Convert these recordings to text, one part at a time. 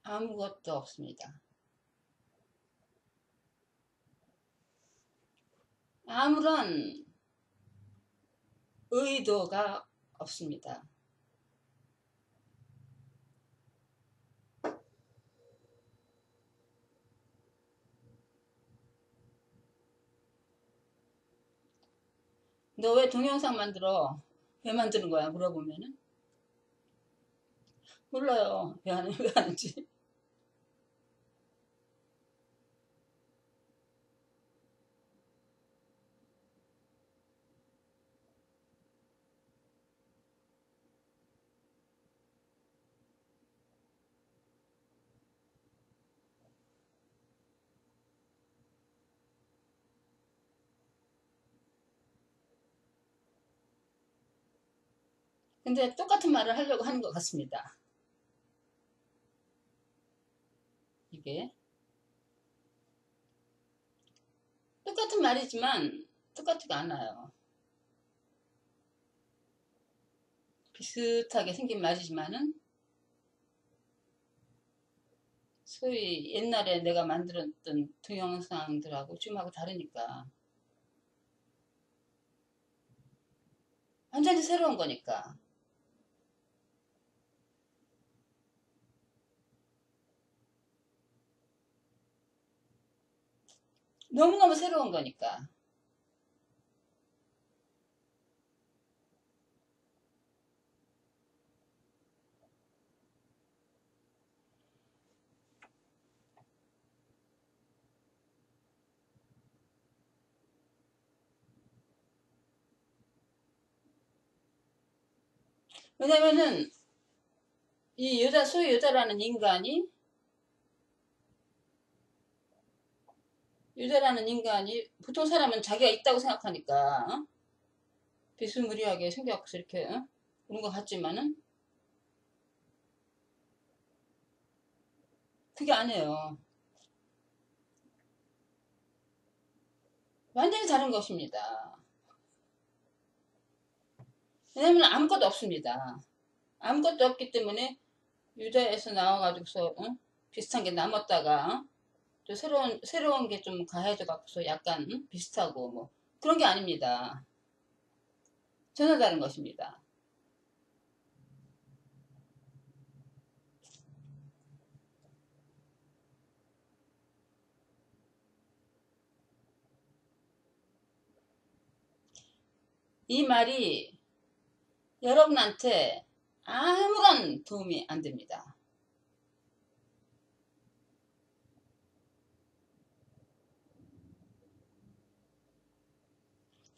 아무것도 없습니다. 아무런 의도가 없습니다. 너 왜 동영상 만들어? 왜 만드는 거야? 물어보면은 몰라요. 왜 하는지. 근데 똑같은 말을 하려고 하는 것 같습니다. 이게 똑같은 말이지만 똑같지가 않아요. 비슷하게 생긴 말이지만은 소위 옛날에 내가 만들었던 동영상들하고 지금하고 다르니까 완전히 새로운 거니까. 너무너무 새로운 거니까. 왜냐면은 이 여자, 소위 여자라는 보통 사람은 자기가 있다고 생각하니까 비스무리하게 생겨서 이렇게 그런 것 같지만은 그게 아니에요. 완전히 다른 것입니다. 왜냐면 아무것도 없습니다. 아무것도 없기 때문에 유다에서 나와가지고서 비슷한 게 남았다가 또 새로운 게 좀 가해져 갖고서 약간 비슷하고 뭐 그런 게 아닙니다. 전혀 다른 것입니다. 이 말이 여러분한테 아무런 도움이 안 됩니다.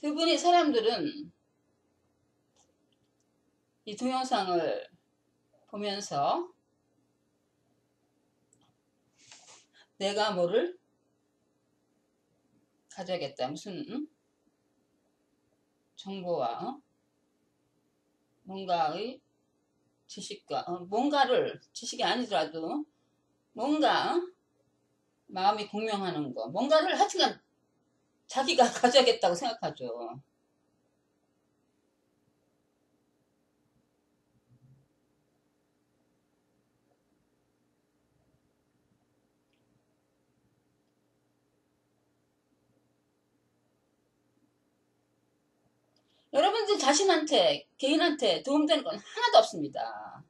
대부분의 사람들은 이 동영상을 보면서 내가 뭐를 가져야겠다. 무슨 정보와 뭔가의 지식과 뭔가를 지식이 아니더라도 뭔가 마음이 공명하는 거 뭔가를 하여튼간 자기가 가져야겠다고 생각하죠. 여러분들 자신한테 개인한테 도움되는 건 하나도 없습니다.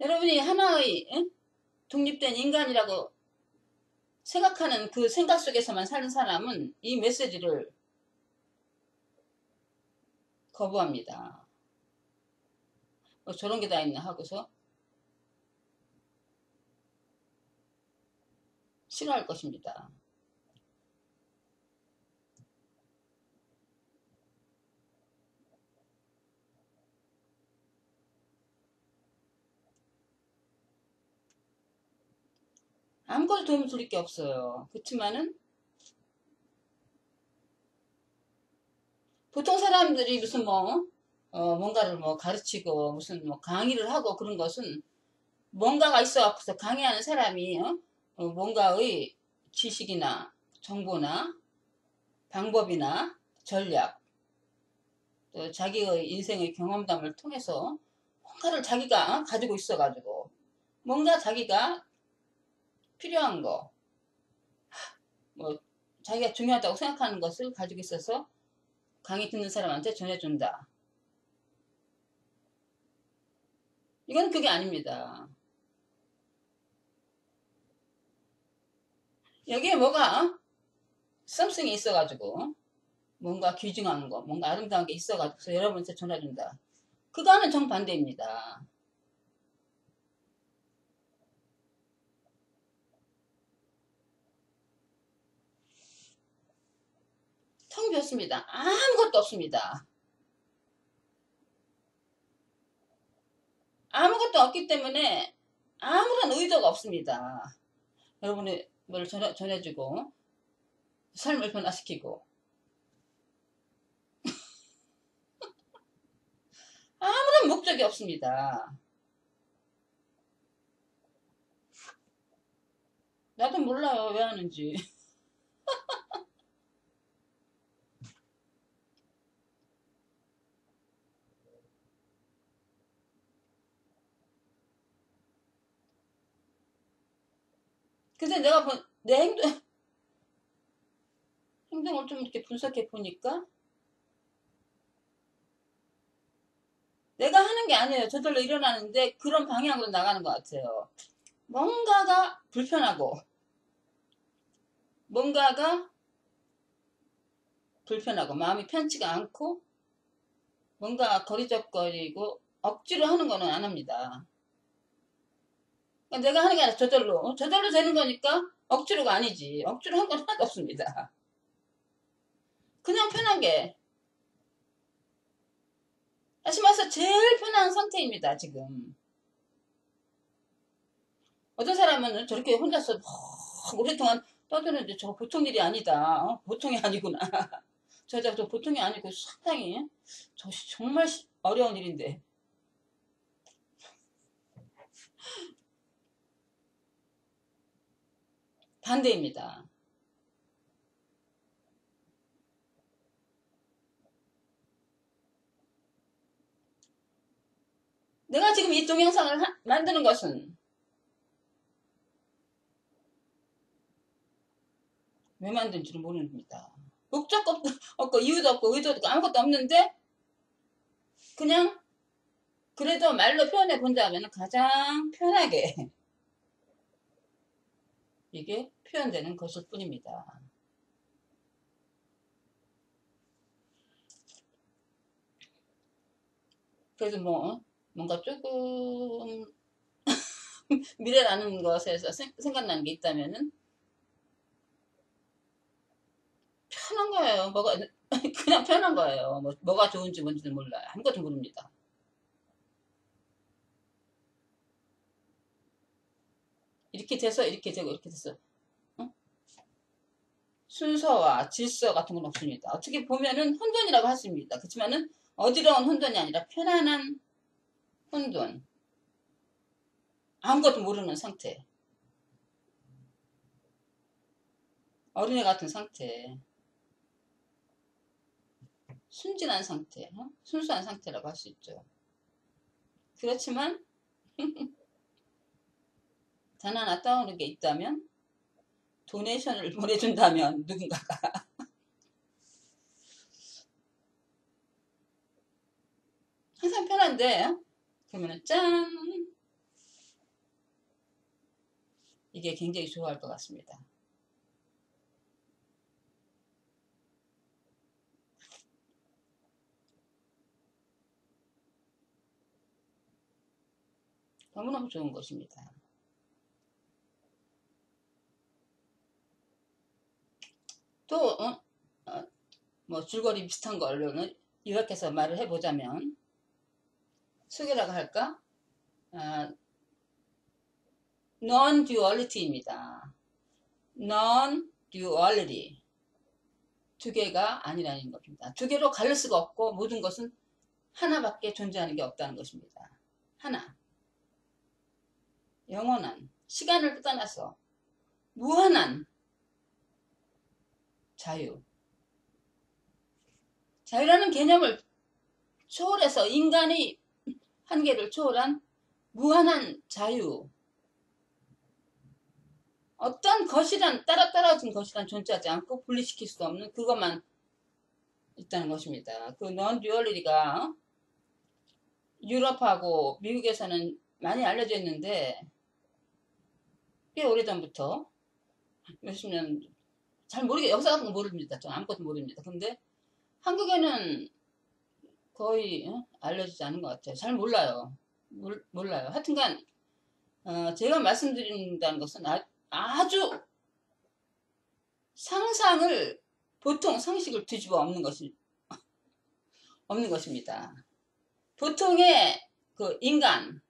여러분이 하나의 독립된 인간이라고 생각하는 그 생각 속에서만 사는 사람은 이 메시지를 거부합니다. 저런 게 다 있나 하고서 싫어할 것입니다. 아무것도 도움을 드릴 게 없어요. 그렇지만은 보통 사람들이 무슨 뭔가를 가르치고 무슨 강의를 하고 그런 것은 뭔가가 있어서 강의하는 사람이 뭔가의 지식이나 정보나 방법이나 전략 또 자기의 인생의 경험담을 통해서 뭔가를 자기가 가지고 있어가지고 뭔가 자기가 필요한 거 자기가 중요하다고 생각하는 것을 가지고 있어서 강의 듣는 사람한테 전해준다. 이건 그게 아닙니다. 여기에 뭐가 썸씽이 있어가지고 뭔가 귀중한 거, 뭔가 아름다운 게 있어가지고 여러분한테 전해준다. 그거는 정반대입니다. 텅 비었습니다. 아무것도 없습니다. 아무것도 없기 때문에 아무런 의도가 없습니다. 여러분이 뭘 전해주고 삶을 변화시키고 아무런 목적이 없습니다. 나도 몰라요. 왜 하는지. 근데 내가 내 행동을 좀 이렇게 분석해 보니까 내가 하는 게 아니에요. 저절로 일어나는데 그런 방향으로 나가는 것 같아요. 뭔가가 불편하고 뭔가가 불편하고 마음이 편치가 않고 뭔가 거리적거리고 억지로 하는 거는 안 합니다. 그러니까 내가 하는 게 아니라 저절로 되는 거니까 억지로가 아니지. 억지로 한 건 하나도 없습니다. 그냥 편하게 다시 말해서 제일 편한 상태입니다. 지금 어떤 사람은 저렇게 혼자서 오랫동안 떠드는데 저 보통 일이 아니다. 보통이 아니구나. 저 보통이 아니고 상당히 저 정말 어려운 일인데 반대입니다. 내가 지금 이 동영상을 만드는 것은 왜 만든지를 모릅니다. 목적 없고 이유도 없고 의도도 없고 아무것도 없는데 그냥 그래도 말로 표현해 본다면 가장 편하게 이게 표현되는 것일 뿐입니다. 그래서 뭔가 조금 미래라는 것에서 생각나는 게 있다면은 편한 거예요. 그냥 편한 거예요. 뭐가 좋은지 뭔지는 몰라요. 아무것도 모릅니다. 이렇게 돼서 이렇게 되고 이렇게 돼서 순서와 질서 같은 건 없습니다. 어떻게 보면은 혼돈이라고 할 수 있습니다. 그렇지만은 어지러운 혼돈이 아니라 편안한 혼돈. 아무것도 모르는 상태. 어린애 같은 상태. 순진한 상태. 순수한 상태라고 할 수 있죠. 그렇지만 단 하나 떠오르는 게 있다면 도네이션을 보내준다면 누군가가 항상 편한데 그러면은 짠 이게 굉장히 좋아할 것 같습니다. 너무너무 좋은 것입니다. 또 뭐 줄거리 비슷한 걸로는 요약해서 말을 해보자면 수기라고 할까? non-duality입니다. non-duality. 두 개가 아니라는 겁니다. 두 개로 갈릴 수가 없고 모든 것은 하나밖에 존재하는 게 없다는 것입니다. 하나. 영원한, 시간을 떠나서 무한한 자유. 자유라는 개념을 초월해서 인간의 한계를 초월한 무한한 자유. 어떤 것이란 따라 떨어진 것이란 존재하지 않고 분리시킬 수 없는 그것만 있다는 것입니다. 그 non-duality가 유럽하고 미국에서는 많이 알려져 있는데 꽤 오래전부터 몇십 년 잘 역사 같은 거 모릅니다. 전 아무것도 모릅니다. 근데 한국에는 거의 알려지지 않은 것 같아요. 잘 몰라요. 몰라요. 하여튼간 제가 말씀드린다는 것은 아주 상상을 보통 상식을 뒤집어 없는 것입니다. 보통의 그 인간이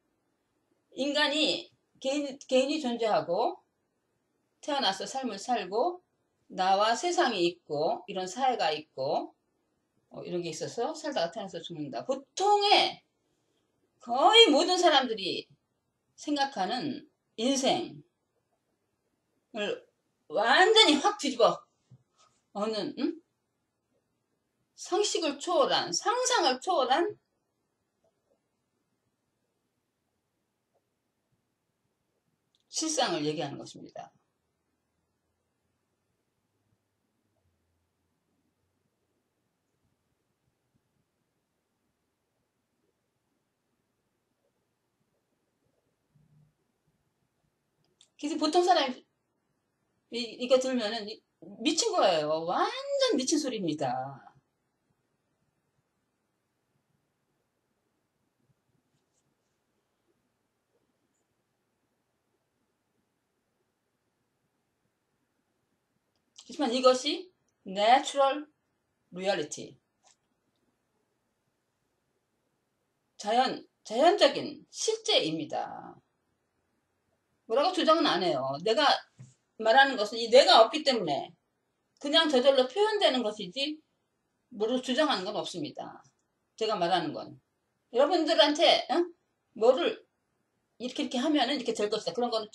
개인이 존재하고 태어나서 삶을 살고 나와 세상이 있고 이런 사회가 있고 이런 게 있어서 살다가 태어나서 죽는다. 보통의 거의 모든 사람들이 생각하는 인생을 완전히 확 뒤집어 어는 상식을 초월한 상상을 초월한 실상을 얘기하는 것입니다. 그래서 보통 사람이 이거 들으면은 미친 거예요. 완전 미친 소리입니다. 하지만 이것이 natural reality. 자연적인 실제입니다. 뭐라고 주장은 안 해요. 내가 말하는 것은 이 내가 없기 때문에 그냥 저절로 표현되는 것이지 뭐를 주장하는 건 없습니다. 제가 말하는 건 여러분들한테 뭐를 이렇게 하면은 이렇게 될 것이다. 그런 거는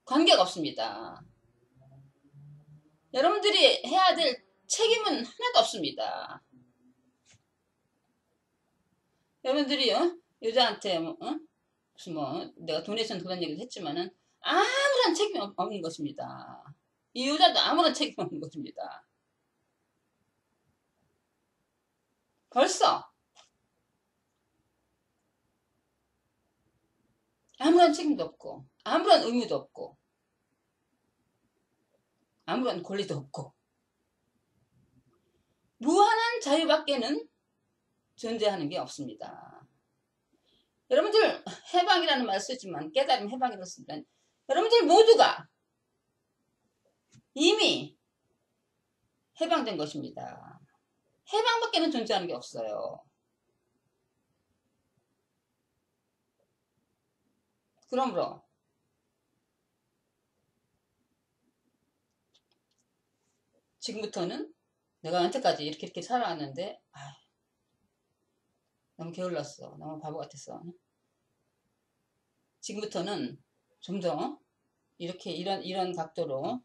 관계가 없습니다. 여러분들이 해야 될 책임은 하나도 없습니다. 여러분들이 여자한테 무슨 내가 도네이션 그런 얘기를 했지만은 아무런 책임이 없는 것입니다. 이 여자도 아무런 책임이 없는 것입니다. 벌써 아무런 책임도 없고 아무런 의무도 없고 아무런 권리도 없고 무한한 자유밖에는 존재하는 게 없습니다. 여러분들 해방이라는 말을 쓰지만 깨달음 해방이라고 쓰지만 여러분들 모두가 이미 해방된 것입니다. 해방밖에는 존재하는 게 없어요. 그러므로 지금부터는 내가 언제까지 이렇게 살아왔는데 너무 게을렀어. 너무 바보 같았어. 지금부터는 좀 더 이렇게 이런 각도로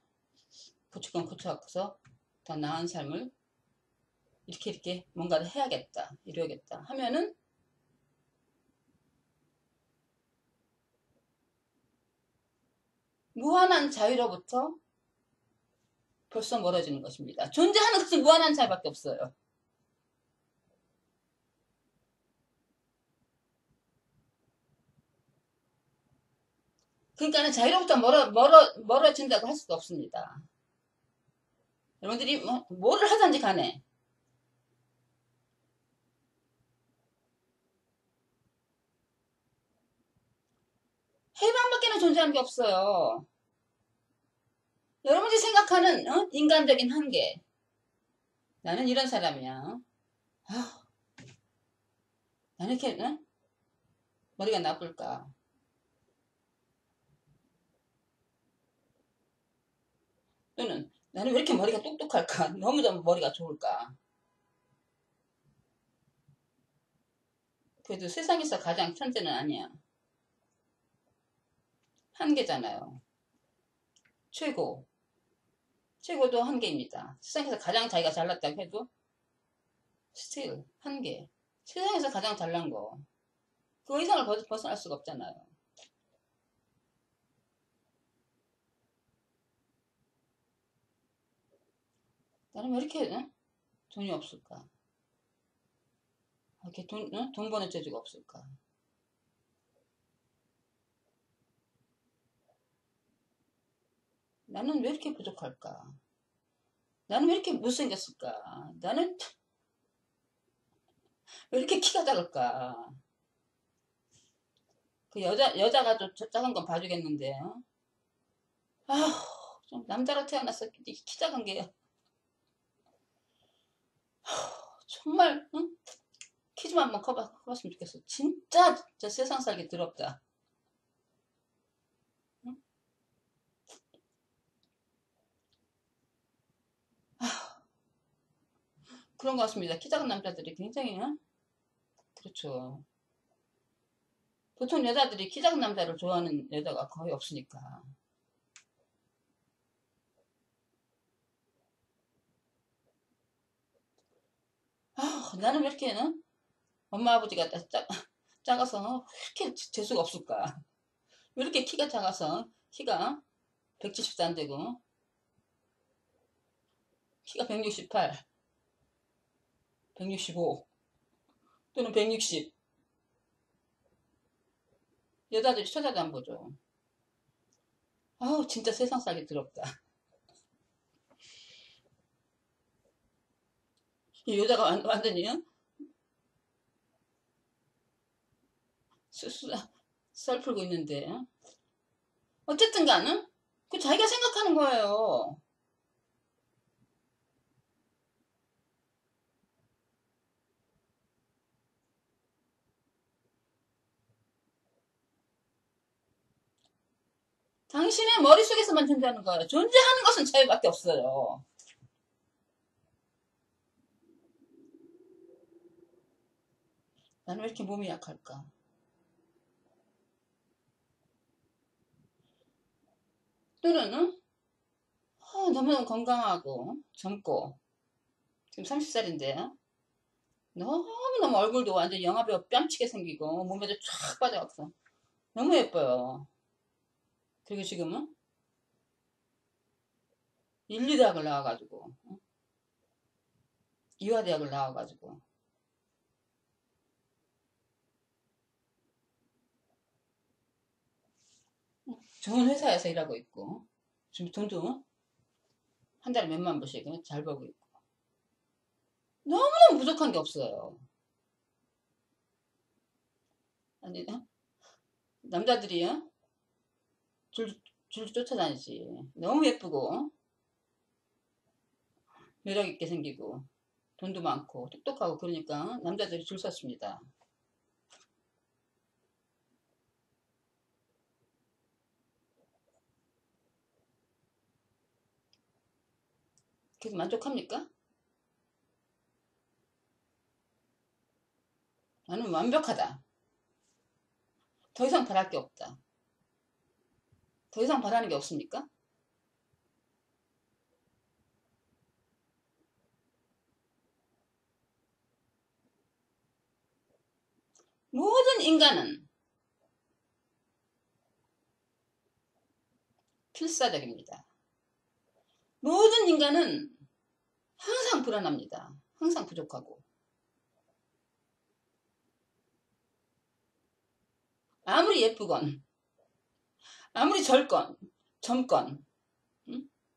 고쳐서 더 나은 삶을 이렇게 뭔가를 해야겠다. 이루어야겠다 하면은 무한한 자유로부터 벌써 멀어지는 것입니다. 존재하는 것은 무한한 자유밖에 없어요. 그러니까는 자유로부터 멀어진다고 할 수도 없습니다. 여러분들이 뭐를 하든지 간에 해방밖에는 존재하는 게 없어요. 여러분들이 생각하는 인간적인 한계. 나는 이런 사람이야. 아, 나는 이렇게 머리가 나쁠까? 또는 나는 왜 이렇게 머리가 똑똑할까? 너무너무 머리가 좋을까? 그래도 세상에서 가장 천재는 아니야. 한계잖아요. 최고도 한계입니다. 세상에서 가장 자기가 잘났다고 해도 스틸 한계. 세상에서 가장 잘난 거. 그 이상을 벗어날 수가 없잖아요. 나는 왜 이렇게 돈이 없을까? 이렇게 돈 버는 재주가 없을까? 나는 왜 이렇게 부족할까? 나는 왜 이렇게 못생겼을까? 나는 왜 이렇게 키가 작을까? 그 여자가 좀 작은 건 봐주겠는데, 좀 남자로 태어났어. 키 작은 게, 정말, 키 좀 한번 커봤으면 좋겠어. 진짜, 저 세상 살기 더럽다. 응? 그런 것 같습니다. 키 작은 남자들이 굉장히, 그렇죠. 보통 여자들이 키 작은 남자를 좋아하는 여자가 거의 없으니까. 나는 왜 이렇게, 엄마 아버지가 작아서 왜 이렇게 재수가 없을까? 왜 이렇게 키가 작아서, 키가 170도 안 되고, 키가 168, 165, 또는 160. 여자들이 쳐다도 안 보죠. 진짜 세상 살기 더럽다. 이 여자가 완전히, 썰 풀고 있는데. 어쨌든 간은, 그 자기가 생각하는 거예요. 당신의 머릿속에서만 존재하는 거예요. 존재하는 것은 자유밖에 없어요. 나는 왜 이렇게 몸이 약할까? 또는 너무너무 건강하고 젊고 지금 30살인데 너무너무 얼굴도 완전 영화배우 뺨치게 생기고 몸매도 쫙 빠져갖고 너무 예뻐요. 그리고 지금은 인류대학을 나와가지고 이화대학을 나와가지고 좋은 회사에서 일하고 있고 지금 돈도 한 달에 몇만 불씩 잘 벌고 있고 너무너무 부족한 게 없어요. 아니 남자들이요 줄 쫓아다니지. 너무 예쁘고 매력있게 생기고 돈도 많고 똑똑하고 그러니까 남자들이 줄 섰습니다. 그래서 만족합니까? 나는 완벽하다. 더 이상 바랄 게 없다. 더 이상 바라는 게 없습니까? 모든 인간은 필사적입니다. 모든 인간은 항상 불안합니다. 항상 부족하고. 아무리 예쁘건, 아무리 젊건,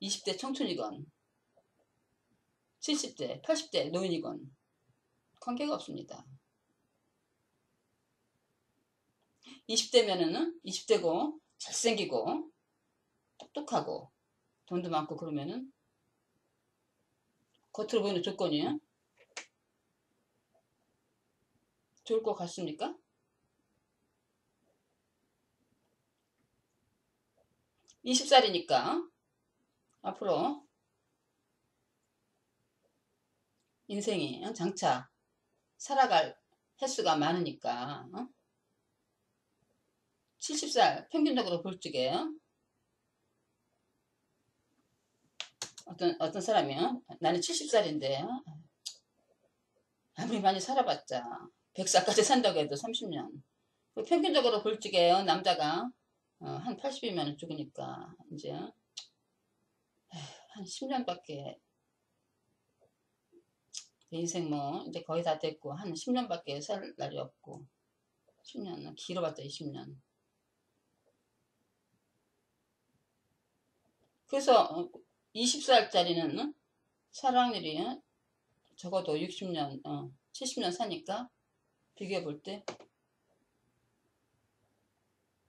20대 청춘이건, 70대, 80대 노인이건 관계가 없습니다. 20대면은 20대고 잘생기고 똑똑하고 돈도 많고 그러면은 겉으로 보이는 조건이 좋을 것 같습니까? 20살이니까 앞으로 인생이 장차 살아갈 횟수가 많으니까 70살 평균적으로 볼 적에 어떤 사람이 나는 70살인데 아무리 많이 살아봤자 100살까지 산다고 해도 30년 평균적으로 볼 적에 남자가 한 80이면 죽으니까 이제 한 10년밖에 인생 뭐 이제 거의 다 됐고 한 10년밖에 살 날이 없고 10년 길어봤자 20년 그래서 20살짜리는 사랑률이 적어도 60년 70년 사니까 비교해 볼 때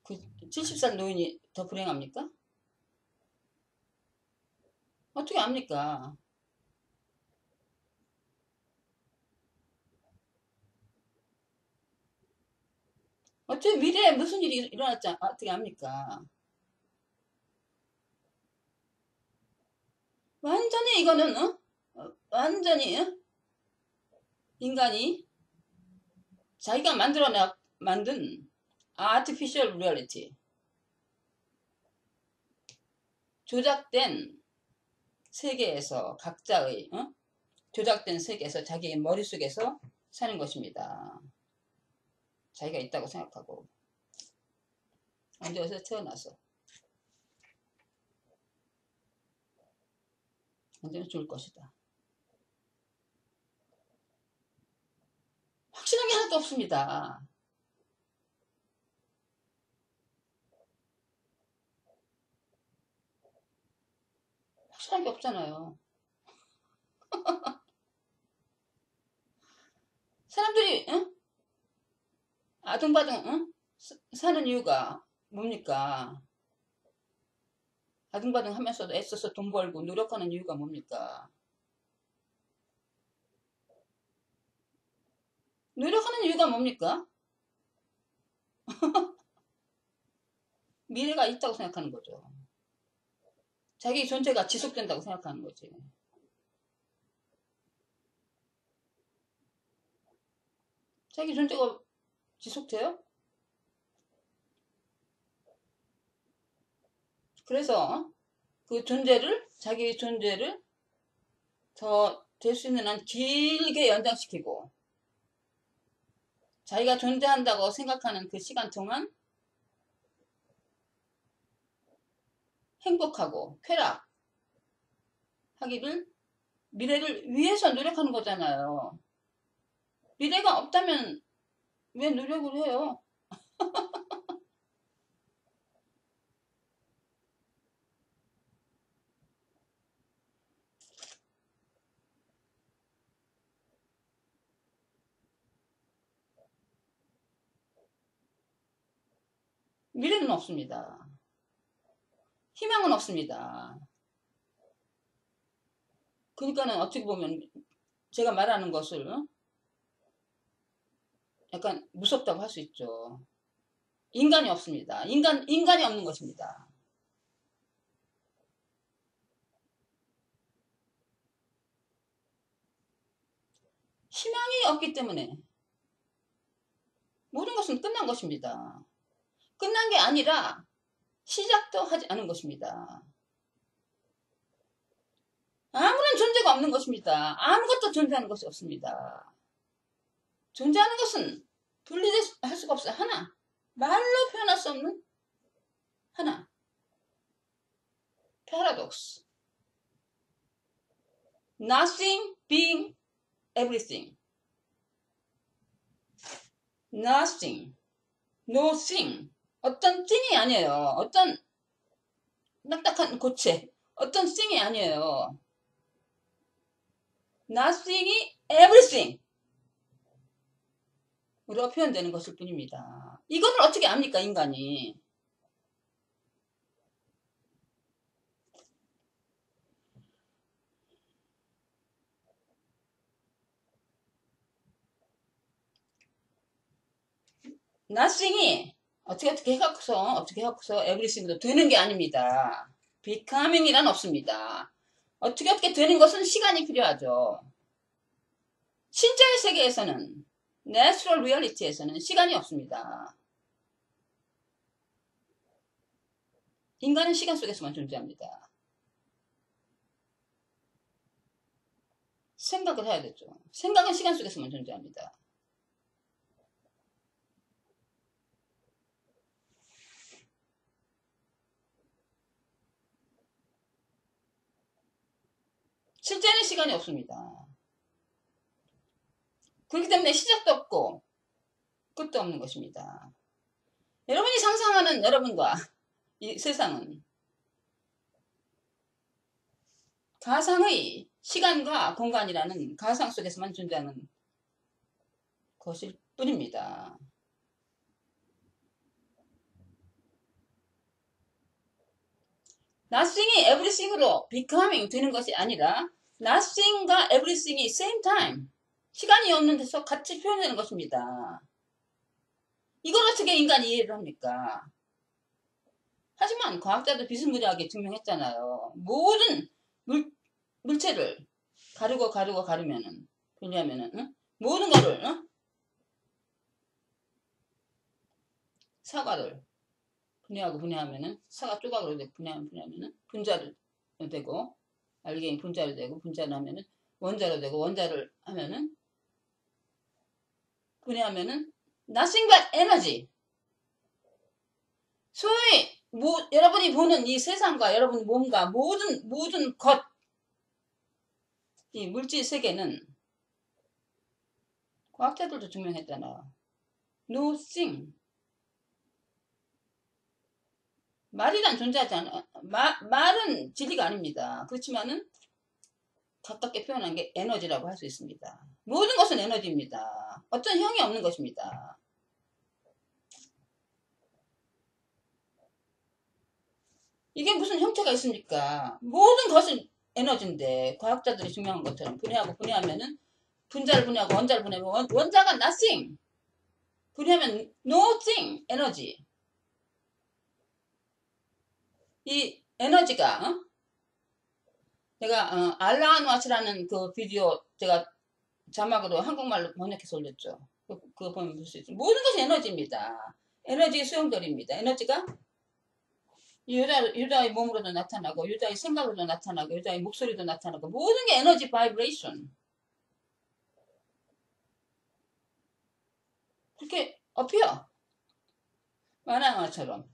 그 70살 노인이 더 불행합니까? 어떻게 압니까? 어째 미래에 무슨 일이 일어났지 어떻게 압니까? 완전히 이거는 완전히 인간이 자기가 만든 아티피셜 리얼리티 조작된 세계에서 각자의 조작된 세계에서 자기의 머릿속에서 사는 것입니다. 자기가 있다고 생각하고 언제 어디서 태어나서 언제는 죽을 것이다. 확실한 게 하나도 없습니다. 확실한 게 없잖아요. 사람들이 아등바등 사는 이유가 뭡니까? 아등바등 하면서도 애써서 돈 벌고 노력하는 이유가 뭡니까? 노력하는 이유가 뭡니까? 미래가 있다고 생각하는 거죠. 자기 존재가 지속된다고 생각하는 거지. 자기 존재가 지속돼요? 그래서 그 존재를 자기 존재를 더 될 수 있는 한 길게 연장시키고 자기가 존재한다고 생각하는 그 시간 동안 행복하고 쾌락하기를 미래를 위해서 노력하는 거잖아요. 미래가 없다면 왜 노력을 해요? 미래는 없습니다. 희망은 없습니다. 그러니까는 어떻게 보면 제가 말하는 것을 약간 무섭다고 할 수 있죠. 인간이 없습니다. 인간이 없는 것입니다. 희망이 없기 때문에 모든 것은 끝난 것입니다. 끝난 게 아니라 시작도 하지 않은 것입니다. 아무런 존재가 없는 것입니다. 아무것도 존재하는 것이 없습니다. 존재하는 것은 분리할 수가 없어요. 하나. 말로 표현할 수 없는 하나. paradox. Nothing being everything. Nothing. No thing. 어떤 thing이 아니에요. 어떤 딱딱한 고체. 어떤 thing이 아니에요. Nothing이 everything. 표현되는 것일 뿐입니다. 이거를 어떻게 압니까, 인간이? nothing이 어떻게 해갖고서 everything도 되는 게 아닙니다. becoming이란 없습니다. 어떻게 되는 것은 시간이 필요하죠. 실제의 세계에서는, natural reality에서는 시간이 없습니다. 인간은 시간 속에서만 존재합니다. 생각을 해야 되죠. 생각은 시간 속에서만 존재합니다. 실제는 시간이 없습니다. 그렇기 때문에 시작도 없고 끝도 없는 것입니다. 여러분이 상상하는 여러분과 이 세상은 가상의 시간과 공간이라는 가상 속에서만 존재하는 것일 뿐입니다. nothing이 everything으로 becoming 되는 것이 아니라 nothing과 everything이 same time 시간이 없는 데서 같이 표현되는 것입니다. 이걸 어떻게 인간이 이해를 합니까? 하지만 과학자도 비스무리하게 증명했잖아요. 모든 물체를 가르면은 분리하면은 모든 거를 사과를 분해하면은 사과 조각으로 분해하면은 분자로 되고 알갱이 분자로 되고 분자를 하면은 원자로 되고 원자를 하면은 분해하면은 nothing but energy. 소위 여러분이 보는 이 세상과 여러분 몸과 모든 것, 이 물질 세계는 과학자들도 증명했잖아요. nothing. 말이란 존재하지 않아. 말은 진리가 아닙니다. 그렇지만은 가깝게 표현한 게 에너지라고 할 수 있습니다. 모든 것은 에너지입니다. 어떤 형이 없는 것입니다. 이게 무슨 형태가 있습니까? 모든 것은 에너지인데 과학자들이 증명한 것처럼 분해하면은 분자를 분해하고 원자를 분해하면 원자가 nothing. 분해하면 nothing. 에너지. 이 에너지가 제가 알라한 와츠라는 그 비디오 제가 자막으로 한국말로 번역해서 올렸죠. 그거 보면 볼 수 있죠. 모든 것이 에너지입니다. 에너지의 수용돌입니다. 에너지가 여자의 몸으로도 나타나고 여자의 생각으로도 나타나고 여자의 목소리도 나타나고 모든 게 에너지 바이브레이션. 그렇게 어피어. 만화영화처럼.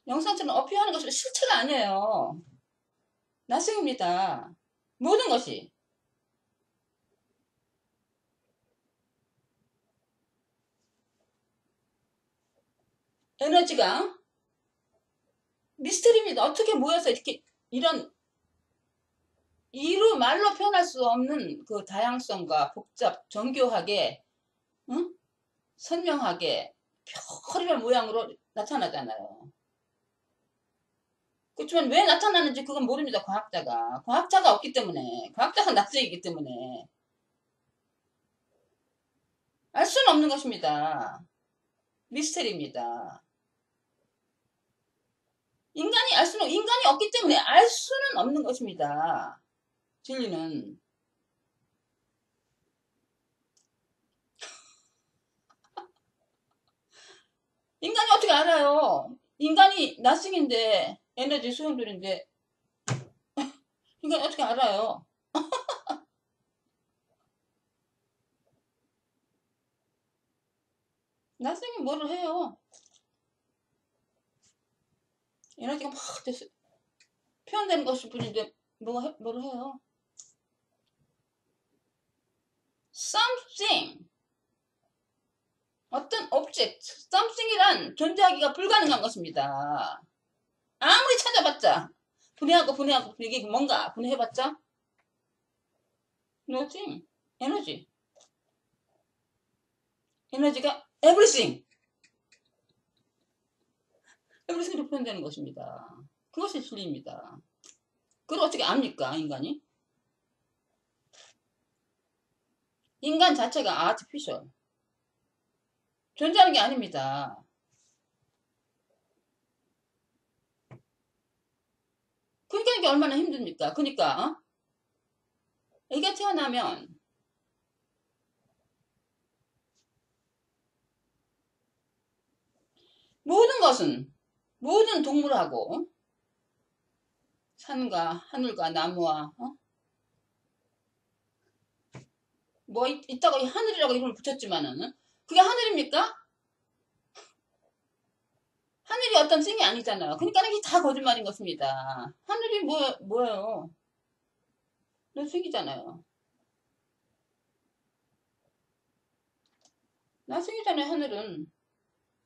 영상처럼 어피어하는 것은 실체가 아니에요. 나승입니다. 모든 것이. 에너지가 미스터리입니다. 어떻게 모여서 이렇게 이루 말로 표현할 수 없는 그 다양성과 정교하게 선명하게 별의별 모양으로 나타나잖아요. 그렇지만 왜 나타나는지 그건 모릅니다. 과학자가 없기 때문에 과학자가 낯설이기 때문에 알 수는 없는 것입니다. 미스터리입니다. 인간이 없기 때문에 알 수는 없는 것입니다. 진리는. 인간이 어떻게 알아요? 인간이 나승인데 에너지 수용들인데 인간이 어떻게 알아요? 나승이 뭐를 해요? 에너지가 막 표현되는 것일 뿐인데 뭐를 해요? something 어떤 object, something이란 존재하기가 불가능한 것입니다. 아무리 찾아봤자 분해하고 이게 뭔가 분해해봤자 nothing, 에너지. 에너지가 everything. everything으로 표현되는 것입니다. 그것이 진리입니다. 그걸 어떻게 압니까, 인간이? 인간 자체가 artificial. 존재하는 게 아닙니다. 그러니까 이게 얼마나 힘듭니까? 그러니까 애가 태어나면 모든 것은 모든 동물하고 산과 하늘과 나무와 뭐 있다고 하늘이라고 이름을 붙였지만은 그게 하늘입니까? 하늘이 어떤 찡이 아니잖아요. 그러니까 이게 다 거짓말인 것입니다. 하늘이 뭐예요? 나승이잖아요. 나승이잖아요, 하늘은.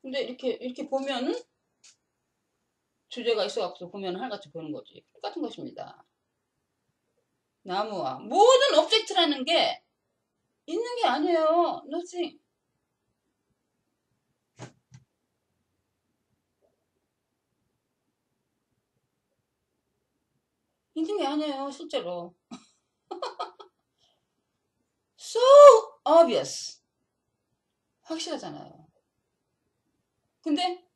근데 이렇게 보면은 주제가 있어갖고 보면 하나같이 보는 거지. 똑같은 것입니다. 나무와 모든 오브젝트라는 게 있는 게 아니에요. nothing. 있는 게 아니에요, 실제로. So obvious. 확실하잖아요. 근데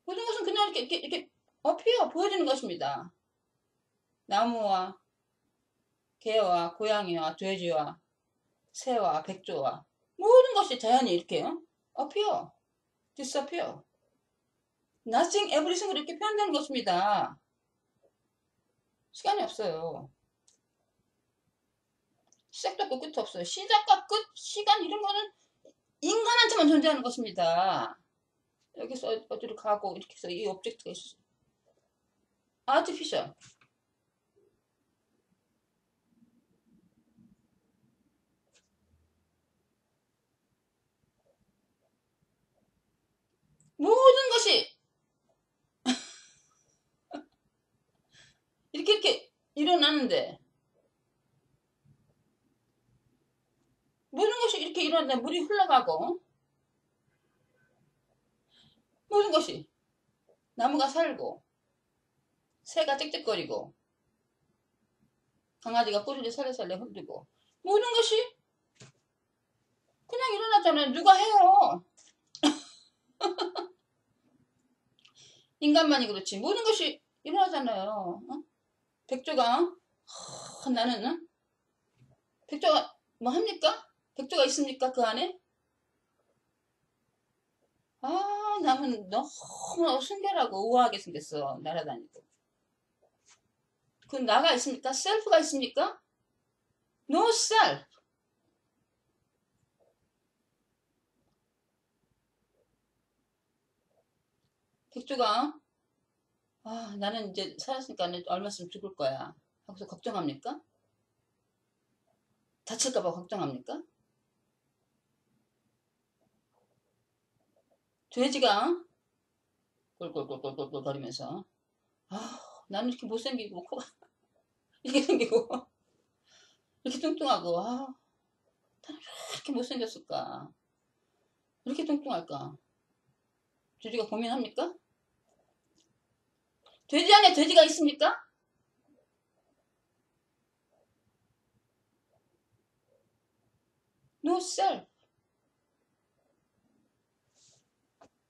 모든 것은 그냥 이렇게 보여지는 것입니다. 나무와 개와 고양이와 돼지와 새와 백조와 모든 것이 자연이 이렇게요. appear, disappear. nothing, everything으로 이렇게 표현되는 것입니다. 시간이 없어요. 시작도 없고 끝도 없어요. 시작과 끝, 시간 이런 거는 인간한테만 존재하는 것입니다. 여기서 어디로 가고 이렇게 해서 이 오브젝트가 있어. artificial. 모든 것이 이렇게 일어나는데 모든 것이 이렇게 일어나는데 물이 흘러가고 모든 것이 나무가 살고 새가 짹짹거리고 강아지가 꼬리를 살래살래 흔들고 모든 것이 그냥 일어나잖아요. 누가 해요? 인간만이 그렇지. 모든 것이 일어나잖아요. 백조가 나는 백조가 뭐 합니까? 백조가 있습니까? 그 안에? 나는 너무 순결하고 우아하게 생겼어. 날아다니고. 그 나가 있습니까? 셀프가 있습니까? No self. 백조가 나는 이제 살았으니까 얼마 있으면 죽을 거야. 하고서 걱정합니까? 다칠까봐 걱정합니까? 돼지가 꼴꼴꼴꼴꼴 거리면서 나는 이렇게 못생기고 코가 이렇게 생기고 이렇게 뚱뚱하고 나는 왜 이렇게 못생겼을까? 왜 이렇게 뚱뚱할까? 돼지가 고민합니까? 돼지 안에 돼지가 있습니까? No self.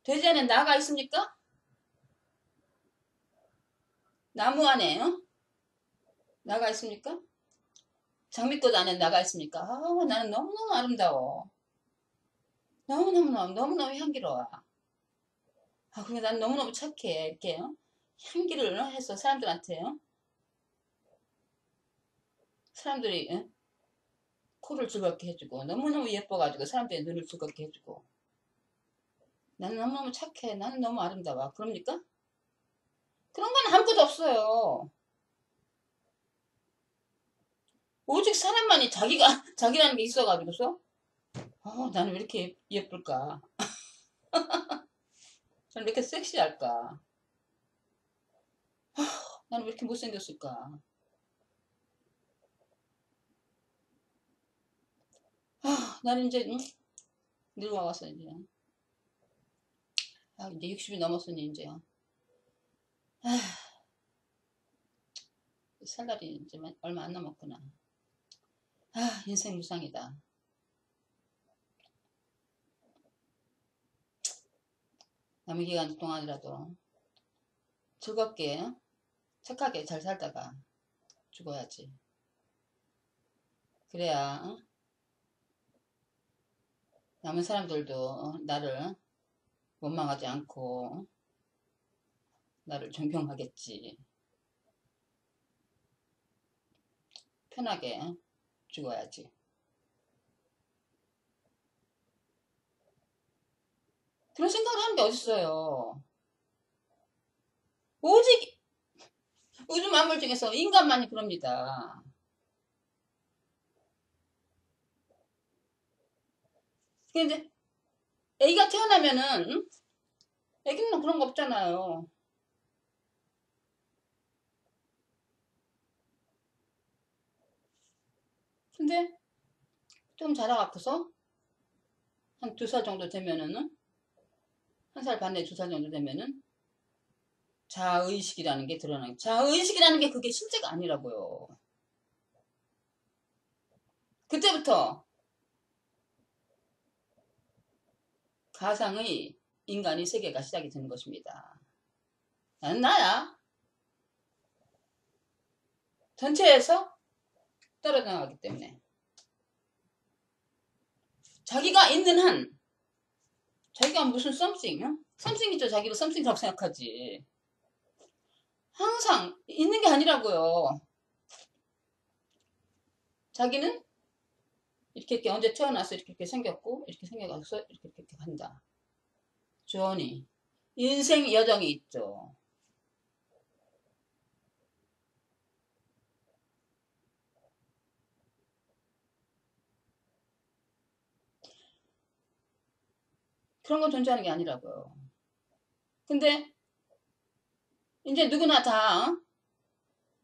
돼지 안에 나가 있습니까? 나무 안에 나가 있습니까? 장미꽃 안에 나가 있습니까? 나는 너무너무 아름다워. 너무너무 향기로워. 근데 난 너무너무 착해. 이렇게 향기를 해서 사람들한테 사람들이 코를 즐겁게 해주고 너무너무 예뻐가지고 사람들의 눈을 즐겁게 해주고 나는 너무너무 착해. 나는 너무 아름다워. 그럽니까? 그런 건 아무것도 없어요. 오직 사람만이 자기라는 게 있어가지고서 나는 왜 이렇게 예쁠까? 나는 왜 이렇게 섹시할까? 나는 왜 이렇게 못생겼을까? 나는 이제 늙어와서 이제 이제 60이 넘었으니 이제 살 날이 이제 얼마 안 남았구나. 인생 무상이다. 남은 기간 동안이라도 즐겁게 착하게 잘 살다가 죽어야지. 그래야 남은 사람들도 나를 원망하지 않고 나를 존경하겠지. 편하게 죽어야지. 그런 생각을 하는 게 어딨어요. 오직 우주 만물 중에서 인간만이 그럽니다. 근데 애기가 태어나면은 애기는 그런 거 없잖아요. 근데 좀 자라갖고서 한 2살 정도 되면은 1살 반 내 2살 정도 되면은 자의식이라는 게 드러나요. 자의식이라는 게 그게 실제가 아니라고요. 그때부터 가상의 인간의 세계가 시작이 되는 것입니다. 나는 나야. 전체에서 떨어져 나가기 때문에 자기가 있는 한 자기가 무슨 something, something이죠. 자기를 something이라고 생각하지. 항상 있는 게 아니라고요. 자기는 이렇게 언제 태어나서 이렇게 생겼고 이렇게 생겨가서 이렇게 간다. 조언이 인생 여정이 있죠. 그런 건 존재하는 게 아니라고요. 근데 이제 누구나 다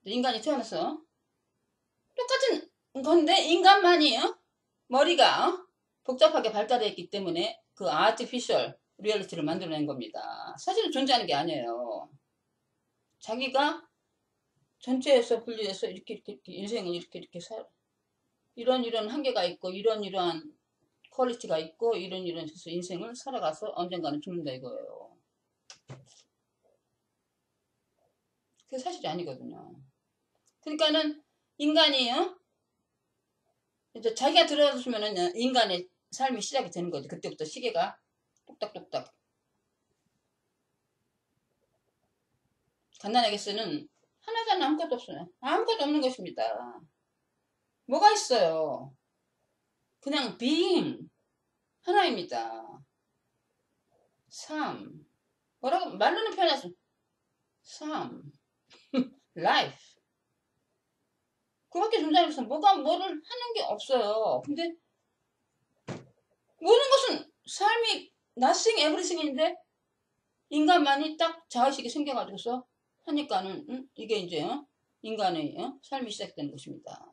인간이 태어나서 똑같은 건데 인간만이 머리가 복잡하게 발달해 있기 때문에 그 아티피셜 리얼리티를 만들어낸 겁니다. 사실은 존재하는 게 아니에요. 자기가 전체에서 분리해서 이렇게 인생을 이렇게 이런 한계가 있고 이러한 퀄리티가 있고 이런 인생을 살아가서 언젠가는 죽는다 이거예요. 그게 사실이 아니거든요. 그러니까는 인간이 이제 자기가 들어주면은 인간의 삶이 시작이 되는 거지. 그때부터 시계가 똑딱똑딱. 간단하게쓰는 하나잖아. 아무것도 없어요. 아무것도 없는 것입니다. 뭐가 있어요? 그냥 being 하나입니다. 삶. 뭐라고 말로는 표현하죠. 삶. life. 그밖에 존재하면서 뭐를 하는 게 없어요. 근데 모든 것은 삶이 nothing everything인데 인간만이 딱 자의식이 생겨가지고서 하니까는 이게 이제 인간의 삶이 시작되는 것입니다.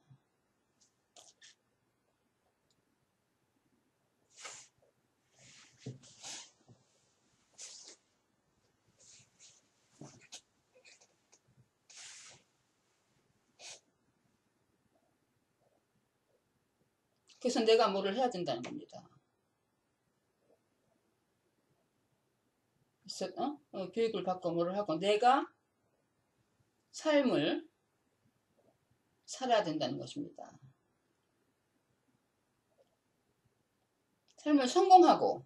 그래서 내가 뭐를 해야 된다는 겁니다. 그래서 교육을 받고 뭐를 하고 내가 삶을 살아야 된다는 것입니다. 삶을 성공하고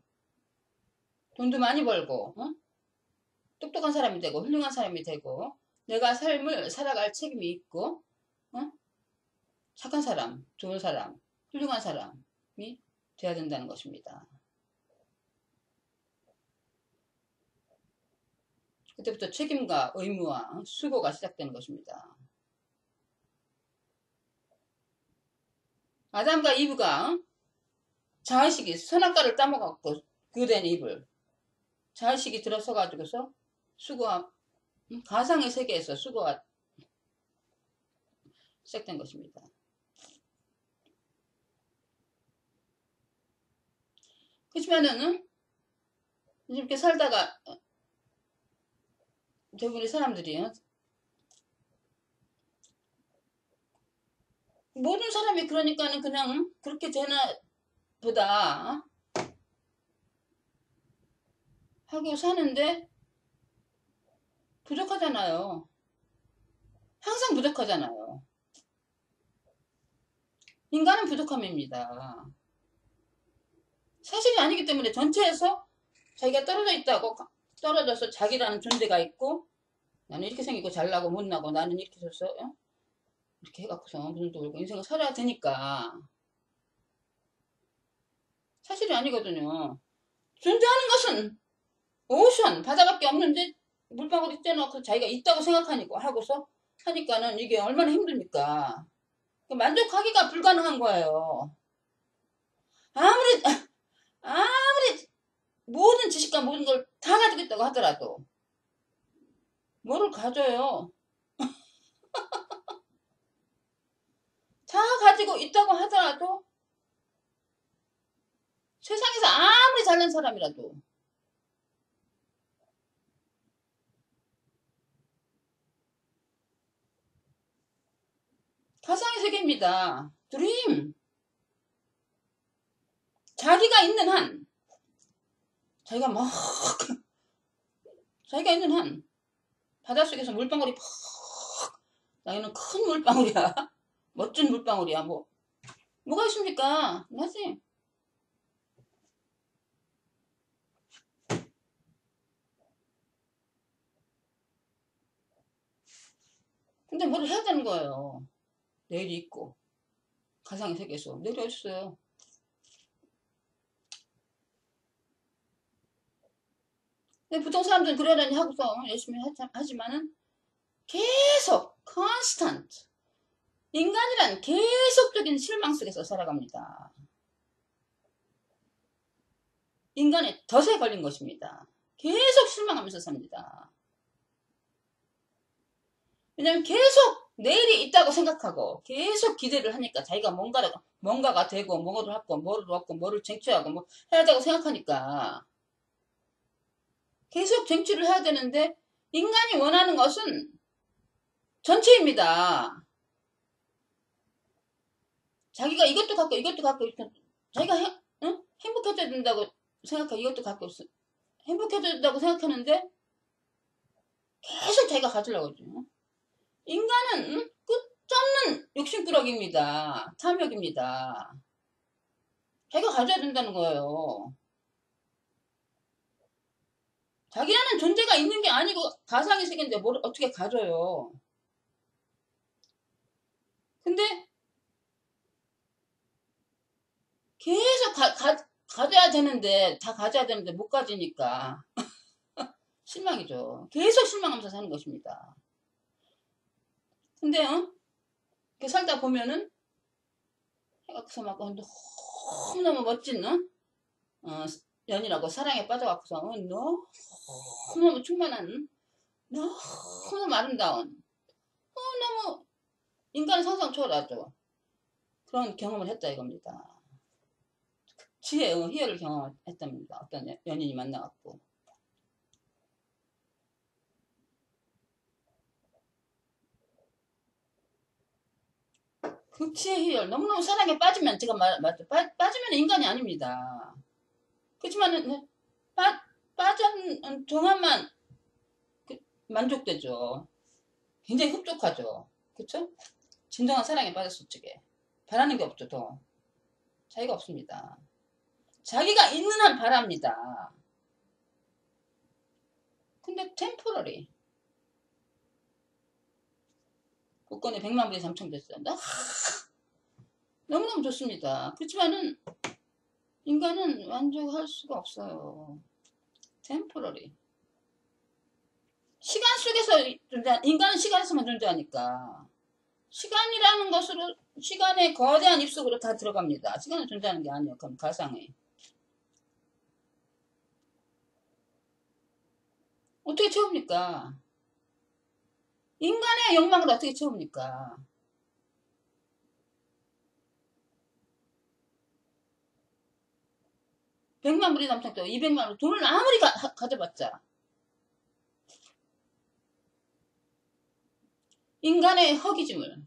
돈도 많이 벌고 똑똑한 사람이 되고 훌륭한 사람이 되고 내가 삶을 살아갈 책임이 있고 착한 사람, 좋은 사람, 훌륭한 사람이 돼야 된다는 것입니다. 그때부터 책임과 의무와 수고가 시작되는 것입니다. 아담과 이브가 자의식이 선악과를 따먹었고 그된 입을 자의식이 들어서 가지고서 수고와 가상의 세계에서 수고가 시작된 것입니다. 그렇지만은 이렇게 살다가 대부분의 사람들이 모든 사람이 그러니까는 그냥 그렇게 되나 보다 하고 사는데 부족하잖아요. 항상 부족하잖아요. 인간은 부족함입니다. 사실이 아니기 때문에 전체에서 자기가 떨어져 있다고 떨어져서 자기라는 존재가 있고 나는 이렇게 생기고 잘나고 못나고 나는 이렇게 해서 이렇게 해갖고서 무슨 또 인생을 살아야 되니까 사실이 아니거든요. 존재하는 것은 오션 바다밖에 없는데 물방울이 떼놓고 자기가 있다고 생각하니까 하고서 하니까는 이게 얼마나 힘듭니까? 만족하기가 불가능한 거예요. 아무리 아무리 모든 지식과 모든 걸 다 가지고 있다고 하더라도 뭐를 가져요? 다 가지고 있다고 하더라도 세상에서 아무리 잘난 사람이라도 가상의 세계입니다. 드림. 자기가 있는 한 자기가 막 자기가 있는 한 바닷속에서 물방울이 팍 나는 큰 물방울이야. 멋진 물방울이야. 뭐가 있습니까? 맞지? 근데 뭘 해야 되는 거예요. 내일이 있고 가상의 세계에서 내일이 어딨어요. 근데 보통 사람들은 그러려니 하고서 열심히 하지만은 계속 constant 인간이란 계속적인 실망 속에서 살아갑니다. 인간의 덫에 걸린 것입니다. 계속 실망하면서 삽니다. 왜냐면 계속 내일이 있다고 생각하고 계속 기대를 하니까 자기가 뭔가가 되고 뭐를 하고 뭐를 얻고 뭐를 쟁취하고 뭐 해야 되고 생각하니까 계속 쟁취를 해야 되는데 인간이 원하는 것은 전체입니다. 자기가 이것도 갖고 자기가 행복해져야 된다고 생각하고 이것도 갖고 행복해져야 된다고 생각하는데 계속 자기가 가지려고 하죠. 인간은 끝없는 욕심꾸러기입니다. 탐욕입니다. 자기가 가져야 된다는 거예요. 자기라는 존재가 있는 게 아니고 가상의 세계인데 뭘 어떻게 가져요. 근데 계속 가져야 되는데 다 가져야 되는데 못 가지니까 실망이죠. 계속 실망하면서 사는 것입니다. 근데 이렇게 살다 보면은 해갖고서 막 너무너무 멋진 연인하고 사랑에 빠져갖고서 너무너무 충만한 너무너무 아름다운 너무 인간의 상상 초월하죠. 그런 경험을 했다 이겁니다. 지혜, 희열을 경험했답니다. 어떤 연인이 만나갖고. 그 지혜, 희열, 너무너무 사랑에 빠지면, 제가 맞죠. 빠지면 인간이 아닙니다. 그렇지만은, 빠진 동안만 만족되죠. 굉장히 흡족하죠. 그쵸? 진정한 사랑에 빠졌을 적에. 바라는 게 없죠, 더. 자기가 없습니다. 자기가 있는 한 바랍니다. 근데 템포러리 복권에 100만 불이 당첨됐어요. 너무너무 좋습니다. 그렇지만은 인간은 만족할 수가 없어요. 템포러리 시간 속에서 인간은 시간에서만 존재하니까 시간이라는 것으로 시간의 거대한 입속으로 다 들어갑니다. 시간은 존재하는 게 아니에요. 그럼 가상에 어떻게 채웁니까? 인간의 욕망을 어떻게 채웁니까? 100만 불이 넘쳤고 200만 불 돈을 아무리 가져봤자 인간의 허기짐을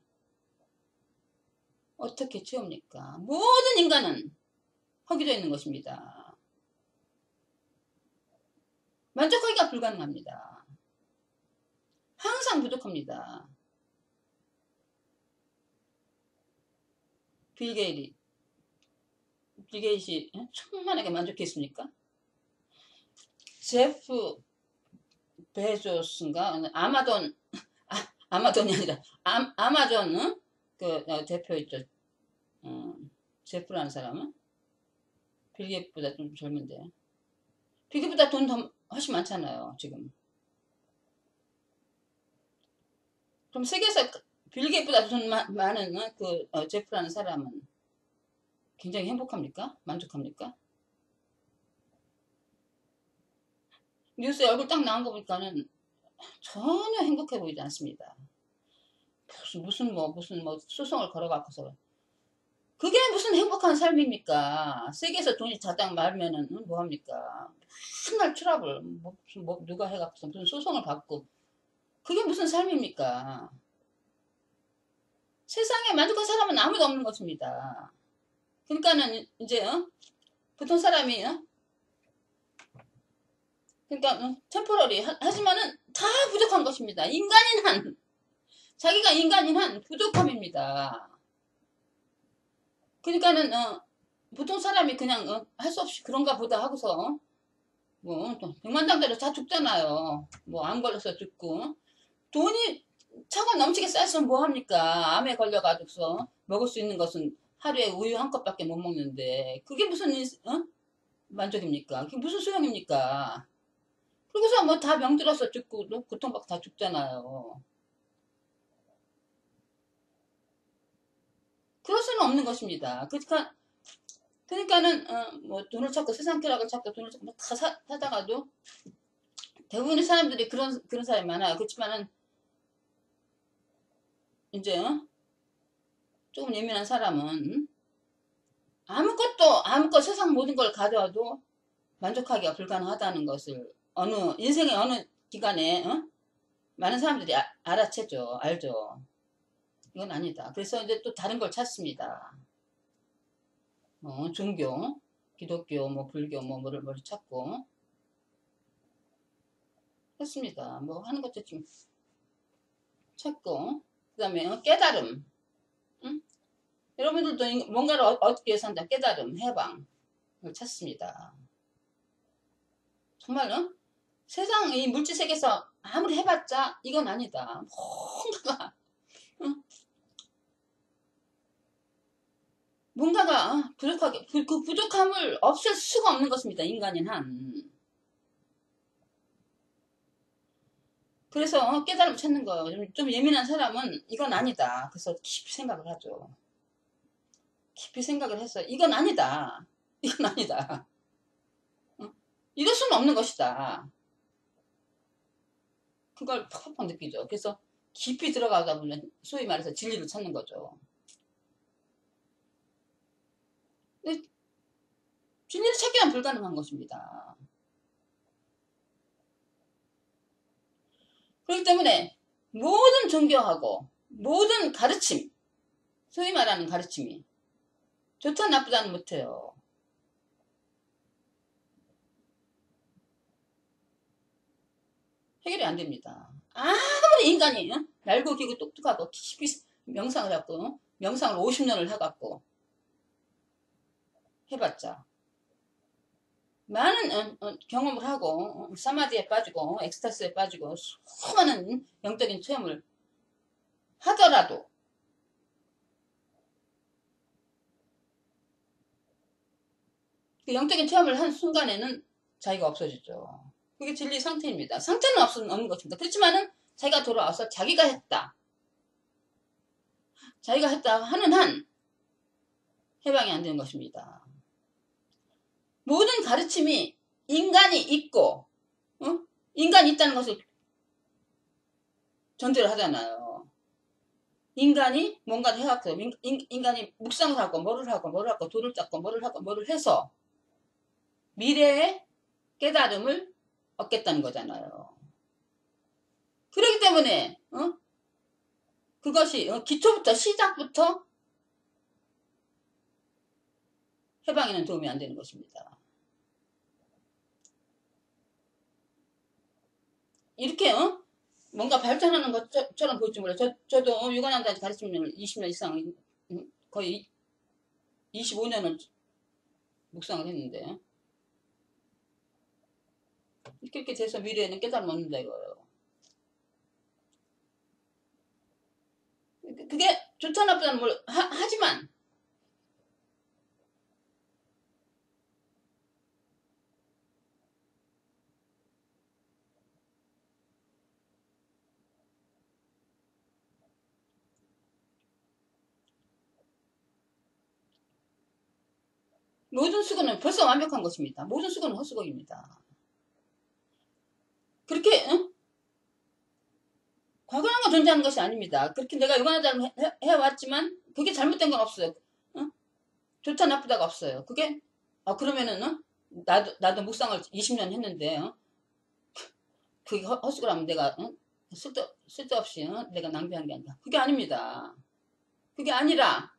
어떻게 채웁니까? 모든 인간은 허기져 있는 것입니다. 만족하기가 불가능합니다. 항상 부족합니다. 빌 게이츠 천만하게 만족했습니까? 제프 베조스인가? 아마존이 아니라 아마존 대표 있죠. 제프라는 사람은 빌 게이츠보다 좀 젊은데 빌 게이츠보다 돈 더 훨씬 많잖아요 지금. 그럼 세계에서 빌 게이츠보다 돈 많은 제프라는 사람은 굉장히 행복합니까? 만족합니까? 뉴스에 얼굴 딱 나온 거 보니까는 전혀 행복해 보이지 않습니다. 무슨 소송을 걸어갖고서 그게 무슨 행복한 삶입니까? 세계에서 돈이 자당 말면은 뭐합니까? 맨날 트러블 누가 해갖고서 무슨 소송을 받고 그게 무슨 삶입니까? 세상에 만족한 사람은 아무도 없는 것입니다. 그러니까는 이제 보통 사람이 그러니까 템포러리 하지만은 다 부족한 것입니다. 인간인 한 자기가 인간인 한 부족함입니다. 그러니까는 보통 사람이 그냥 할 수 없이 그런가 보다 하고서 뭐 또 백만장자로 다 죽잖아요. 뭐 암 걸려서 죽고 돈이 차가 넘치게 쌓였으면 뭐합니까? 암에 걸려가지고서 먹을 수 있는 것은 하루에 우유 한 컵밖에 못 먹는데 그게 무슨 만족입니까? 그게 무슨 소용입니까? 그러고서 뭐 다 병들어서 죽고 고통받고 다 죽잖아요. 그럴 수는 없는 것입니다. 그러니까는 뭐 돈을 찾고 세상 쾌락을 찾고 돈을 찾고 다 사다가도 대부분의 사람들이 그런 사람이 많아요. 그렇지만은 이제 조금 예민한 사람은 아무것도 세상 모든 걸 가져와도 만족하기가 불가능하다는 것을 인생의 어느 기간에 많은 사람들이 알아채죠. 알죠. 이건 아니다. 그래서 이제 또 다른 걸 찾습니다. 종교, 기독교, 뭐 불교, 뭐를 찾고 했습니다. 뭐 하는 것도 좀 찾고 그 다음에 깨달음. 응? 여러분들도 뭔가를 얻기 위해서 한다. 깨달음, 해방을 찾습니다. 정말 세상 이 물질 세계에서 아무리 해봤자 이건 아니다. 뭔가가 부족하게 그 부족함을 없앨 수가 없는 것입니다. 인간인 한. 그래서 깨달음을 찾는 거예요. 좀 예민한 사람은 이건 아니다. 그래서 깊이 생각을 하죠. 깊이 생각을 해서 이건 아니다. 이건 아니다. 이럴 수는 없는 것이다. 그걸 팍팍 느끼죠. 그래서 깊이 들어가다 보면 소위 말해서 진리를 찾는 거죠. 근데 진리를 찾기는 불가능한 것입니다. 그렇기 때문에 모든 종교하고 모든 가르침, 소위 말하는 가르침이 좋다 나쁘다는 못해요. 해결이 안 됩니다. 아무리 인간이 얇고 길고 똑똑하고 깊이 명상을 하고 명상을 50년을 해갖고 해봤자 많은 경험을 하고 사마디에 빠지고 엑스타스에 빠지고 수많은 영적인 체험을 하더라도 그 영적인 체험을 한 순간에는 자기가 없어지죠. 그게 진리 상태입니다. 상태는 없는 것입니다. 그렇지만은 자기가 돌아와서 자기가 했다 하는 한 해방이 안 되는 것입니다. 모든 가르침이 인간이 있고 인간이 있다는 것을 전제를 하잖아요. 인간이 뭔가를 해갖고 인간이 묵상을 하고 뭐를 하고 돈을 닦고 뭐를 하고 뭐를 해서 미래의 깨달음을 얻겠다는 거잖아요. 그렇기 때문에 그것이 기초부터 시작부터 해방에는 도움이 안 되는 것입니다. 이렇게 뭔가 발전하는 것처럼 보일지 몰라요. 저도 유관한다지 가르치면 20년 이상 거의 25년을 묵상을 했는데 이렇게 돼서 미래에는 깨달음 얻는다 이거예요. 그게 좋다 나쁘다는 뭘 하지만 모든 수고는 벌써 완벽한 것입니다. 모든 수고는 헛수고입니다. 그렇게 과거란 건 존재하는 것이 아닙니다. 그렇게 내가 유관하자를 해왔지만 그게 잘못된 건 없어요. 좋다 나쁘다가 없어요. 그게 그러면은 나도 묵상을 20년 했는데 그게 헛수고라면 내가 쓸데없이 내가 낭비한 게 아니다. 그게 아닙니다. 그게 아니라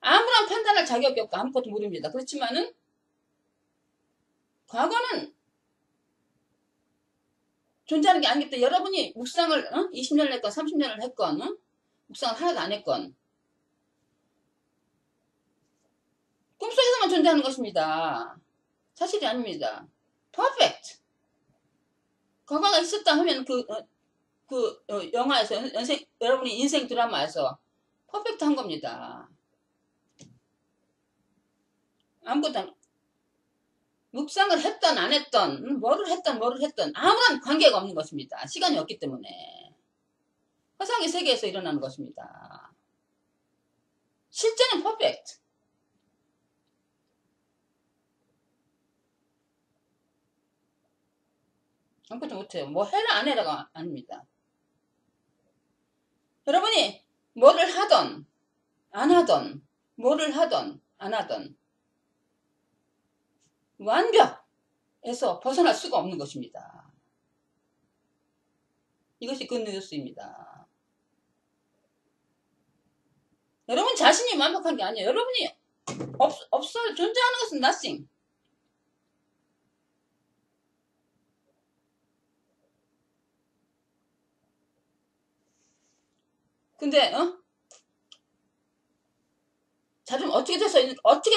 아무런 판단할 자격이 없고 아무것도 모릅니다. 그렇지만은 과거는 존재하는 게 아니기 때문에 여러분이 묵상을 20년을 했건 30년을 했건 묵상을 하나도 안 했건 꿈속에서만 존재하는 것입니다. 사실이 아닙니다. 퍼펙트. 과거가 있었다 하면 영화에서 여러분이 인생 드라마에서 퍼펙트 한 겁니다. 아무것도 묵상을 했던 안 했던 뭐를 했던 아무런 관계가 없는 것입니다. 시간이 없기 때문에 허상의 세계에서 일어나는 것입니다. 실제는 퍼펙트. 아무것도 못해요. 뭐 해라 안 해라가 아닙니다. 여러분이 뭐를 하던 안 하던 뭐를 하던 안 하던 완벽에서 벗어날 수가 없는 것입니다. 이것이 굿뉴스입니다. 여러분 자신이 완벽한 게 아니에요. 여러분이 없어요. 존재하는 것은 nothing. 근데 자 좀 어떻게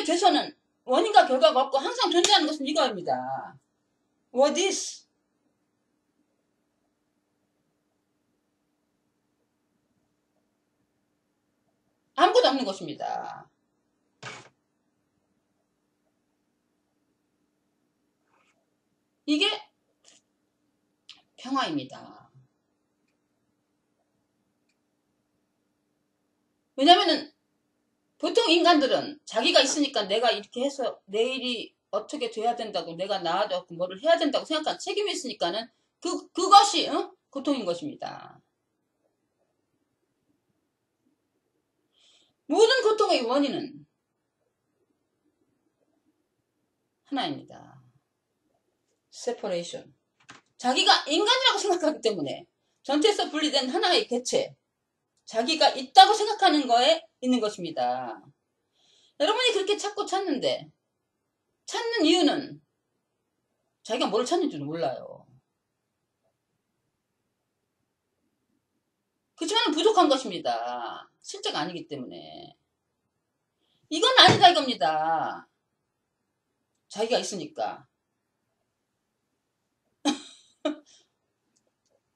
돼서는 원인과 결과가 없고 항상 존재하는 것은 이거입니다. What is? 아무것도 없는 것입니다. 이게 평화입니다. 왜냐면은 보통 인간들은 자기가 있으니까 내가 이렇게 해서 내일이 어떻게 돼야 된다고 내가 나아졌고 뭐를 해야 된다고 생각하는 책임이 있으니까는 그것이 고통인 것입니다. 모든 고통의 원인은 하나입니다. separation. 자기가 인간이라고 생각하기 때문에 전체에서 분리된 하나의 개체, 자기가 있다고 생각하는 거에 있는 것입니다. 여러분이 그렇게 찾는데 찾는 이유는 자기가 뭘 찾는지는 몰라요. 그렇지만 부족한 것입니다. 실제가 아니기 때문에. 이건 아니다 이겁니다. 자기가 있으니까.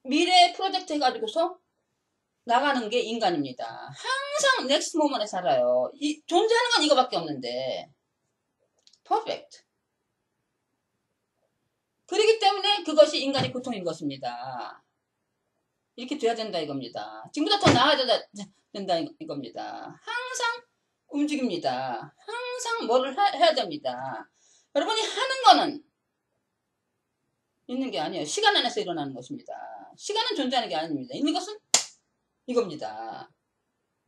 미래 프로젝트 해가지고서 나가는 게 인간입니다. 항상 넥스트 모먼에 살아요. 존재하는 건 이거밖에 없는데 퍼펙트. 그렇기 때문에 그것이 인간의 고통인 것입니다. 이렇게 돼야 된다 이겁니다. 지금보다 더 나아져야 된다 이겁니다. 항상 움직입니다. 항상 뭐를 해야 됩니다. 여러분이 하는 거는 있는 게 아니에요. 시간 안에서 일어나는 것입니다. 시간은 존재하는 게 아닙니다. 있는 것은 이겁니다.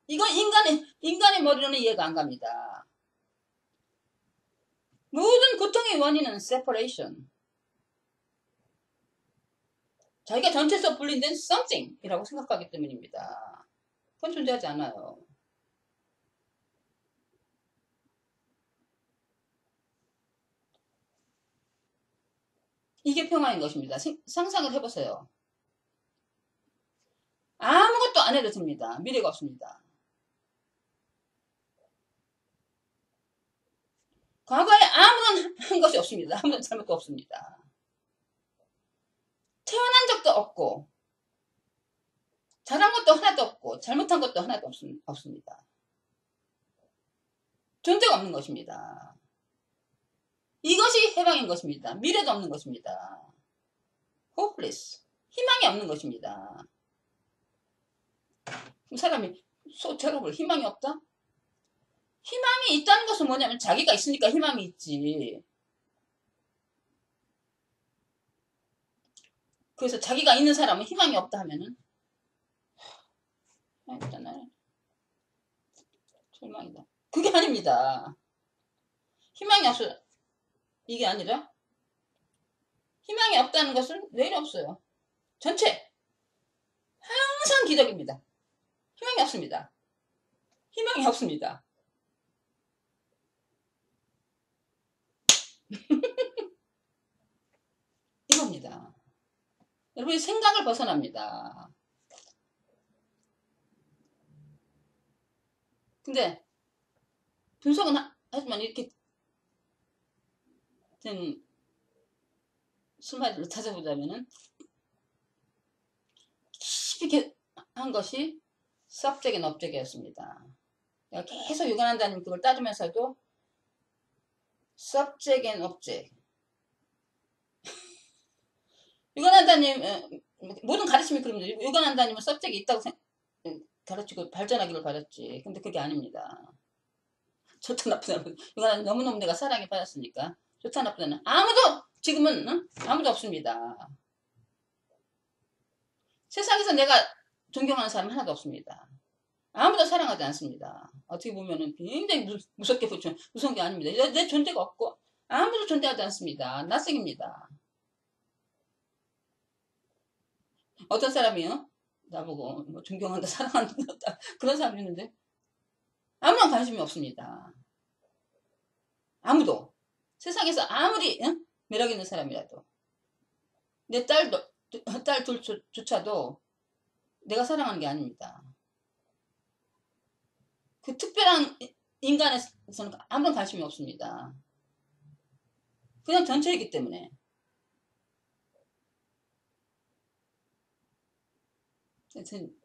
이건 인간의 머리로는 이해가 안 갑니다. 모든 고통의 최고의 원인은 separation. 자기가 전체에서 분리된 something이라고 생각하기 때문입니다. 그건 존재하지 않아요. 이게 평화인 것입니다. 상상을 해보세요. 아무것도 안 해도 됩니다. 미래가 없습니다. 과거에 아무런 한 것이 없습니다. 아무런 잘못도 없습니다. 태어난 적도 없고 잘한 것도 하나도 없고 잘못한 것도 하나도 없습니다. 존재가 없는 것입니다. 이것이 해방인 것입니다. 미래도 없는 것입니다. hopeless. 희망이 없는 것입니다. 사람이 소처럼 희망이 없다? 희망이 있다는 것은 뭐냐면 자기가 있으니까 희망이 있지. 그래서 자기가 있는 사람은 희망이 없다 하면은 있잖아요. 절망이다. 그게 아닙니다. 희망이 없어요. 이게 아니라 희망이 없다는 것은 왜 이리 없어요? 전체 항상 기적입니다. 희망이 없습니다. 희망이 없습니다. 이겁니다. 여러분이 생각을 벗어납니다. 근데 분석은 하지만 이렇게 된 술마리를 찾아보자면은 깊이 한 것이 subject and object이었습니다. 계속 유관한다님 그걸 따지면서도 subject and object. 유관한다님 모든 가르침이 그럽니다. 유관한다님은 subject이 있다고 가르치고 발전하기를 바랐지. 근데 그게 아닙니다. 좋다 나쁘다. 유관한다님 너무너무 내가 사랑에 빠졌으니까 좋다 나쁘다는 아무도 지금은 아무도 없습니다. 세상에서 내가 존경하는 사람 하나도 없습니다. 아무도 사랑하지 않습니다. 어떻게 보면은 굉장히 무섭게 보죠. 무서운 게 아닙니다. 내 존재가 없고 아무도 존재하지 않습니다. 낯생입니다. 어떤 사람이요? 나보고 뭐 존경한다, 사랑한다 그런 사람이 있는데 아무런 관심이 없습니다. 아무도. 세상에서 아무리 매력 있는 사람이라도 내 딸 둘조차도 내가 사랑하는 게 아닙니다. 그 특별한 인간에서는 아무런 관심이 없습니다. 그냥 전체이기 때문에.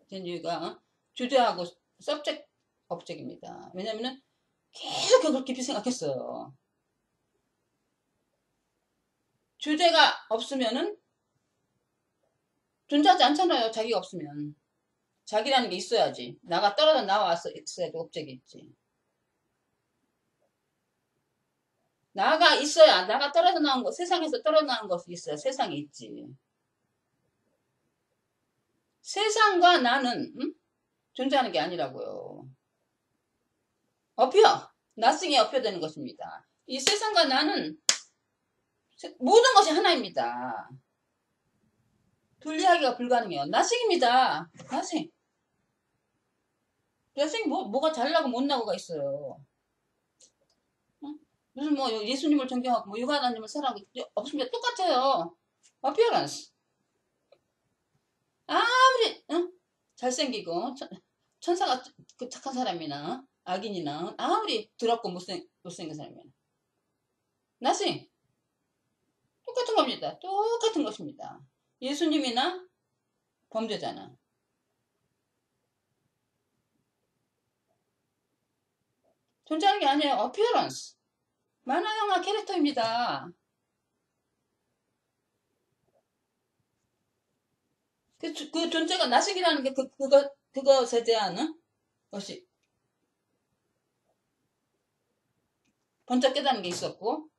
전 이유가 주제하고 subject, object입니다. 왜냐면은 계속 그걸 깊이 생각했어요. 주제가 없으면은 존재하지 않잖아요. 자기가 없으면. 자기라는 게 있어야지. 나가 떨어져 나와서 있어야지 object이 있지. 나가 있어야 나가 떨어져 나온 것, 세상에서 떨어져 나온 것이 있어야 세상이 있지. 세상과 나는 존재하는 게 아니라고요. 업혀. 나승이 업혀되는 것입니다. 이 세상과 나는 모든 것이 하나입니다. 분리하기가 불가능해요. 나승입니다. 나승. 나승이 뭐가 잘나고 못나고가 있어요. 무슨 뭐 예수님을 존경하고 뭐 유가나님을 사랑하고 없습니다. 똑같아요. appearance. 아무리 잘생기고 천사가 그 착한 사람이나 악인이나 아무리 더럽고 못생긴 사람이나 nothing. 똑같은 겁니다. 똑같은 것입니다. 예수님이나 범죄자나 존재하는 게 아니에요. appearance. 만화 영화 캐릭터입니다. 그 존재가 나식이라는 게 그것에 대한 것이 번쩍 깨닫는 게 있었고